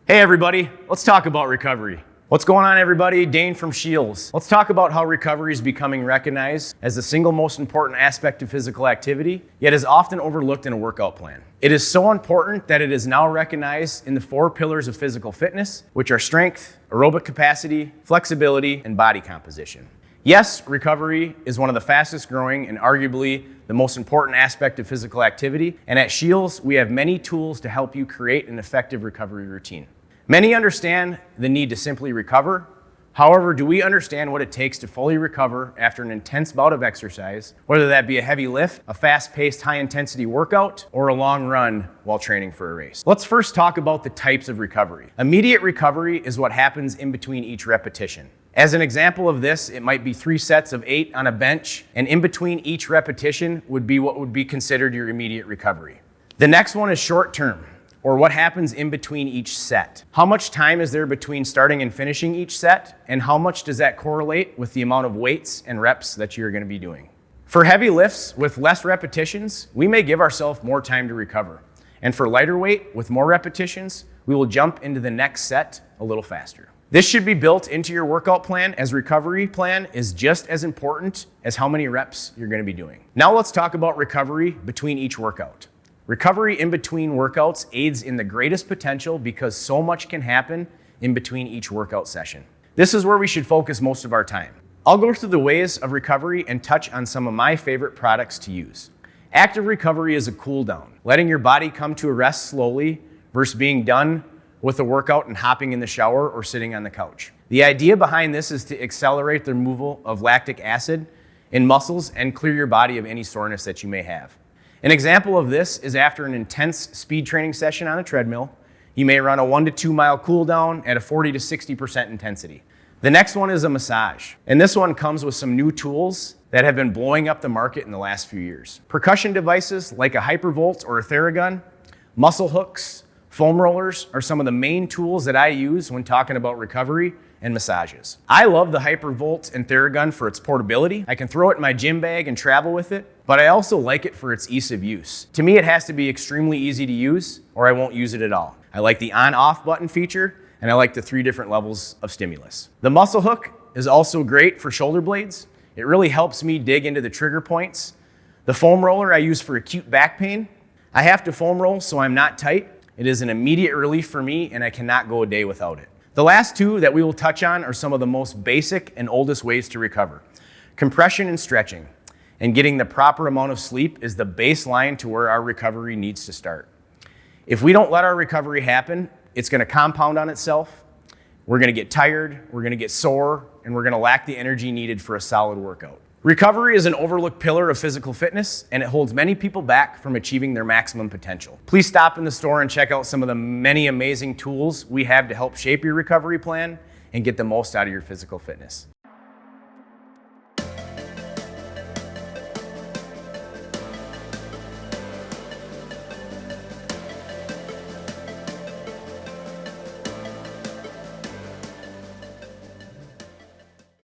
Hey everybody, let's talk about recovery. What's going on everybody? Dane from SCHEELS. Let's talk about how recovery is becoming recognized as the single most important aspect of physical activity, yet is often overlooked in a workout plan. It is so important that it is now recognized in the 4 pillars of physical fitness, which are strength, aerobic capacity, flexibility, and body composition. Yes, recovery is one of the fastest growing and arguably the most important aspect of physical activity, and at SCHEELS, we have many tools to help you create an effective recovery routine. Many understand the need to simply recover. However, do we understand what it takes to fully recover after an intense bout of exercise, whether that be a heavy lift, a fast-paced, high-intensity workout, or a long run while training for a race? Let's first talk about the types of recovery. Immediate recovery is what happens in between each repetition. As an example of this, it might be 3 sets of 8 on a bench, and in between each repetition would be what would be considered your immediate recovery. The next one is short term, or what happens in between each set. How much time is there between starting and finishing each set, and how much does that correlate with the amount of weights and reps that you're gonna be doing? For heavy lifts with less repetitions, we may give ourselves more time to recover. And for lighter weight with more repetitions, we will jump into the next set a little faster. This should be built into your workout plan, as recovery plan is just as important as how many reps you're gonna be doing. Now let's talk about recovery between each workout. Recovery in between workouts aids in the greatest potential because so much can happen in between each workout session. This is where we should focus most of our time. I'll go through the ways of recovery and touch on some of my favorite products to use. Active recovery is a cool down, letting your body come to a rest slowly versus being done with a workout and hopping in the shower or sitting on the couch. The idea behind this is to accelerate the removal of lactic acid in muscles and clear your body of any soreness that you may have. An example of this is after an intense speed training session on a treadmill, you may run a 1 to 2 mile cool down at a 40 to 60% intensity. The next one is a massage, and this one comes with some new tools that have been blowing up the market in the last few years. Percussion devices like a hypervolt or a Theragun, muscle hooks, foam rollers are some of the main tools that I use when talking about recovery and massages. I love the hypervolt and Theragun for its portability. I can throw it in my gym bag and travel with it, but I also like it for its ease of use. To me, it has to be extremely easy to use or I won't use it at all. I like the on-off button feature and I like the 3 different levels of stimulus. The muscle hook is also great for shoulder blades. It really helps me dig into the trigger points. The foam roller I use for acute back pain. I have to foam roll so I'm not tight. It is an immediate relief for me and I cannot go a day without it. The last 2 that we will touch on are some of the most basic and oldest ways to recover. Compression and stretching, and getting the proper amount of sleep is the baseline to where our recovery needs to start. If we don't let our recovery happen, it's gonna compound on itself. We're gonna get tired, we're gonna get sore, and we're gonna lack the energy needed for a solid workout. Recovery is an overlooked pillar of physical fitness, and it holds many people back from achieving their maximum potential. Please stop in the store and check out some of the many amazing tools we have to help shape your recovery plan and get the most out of your physical fitness.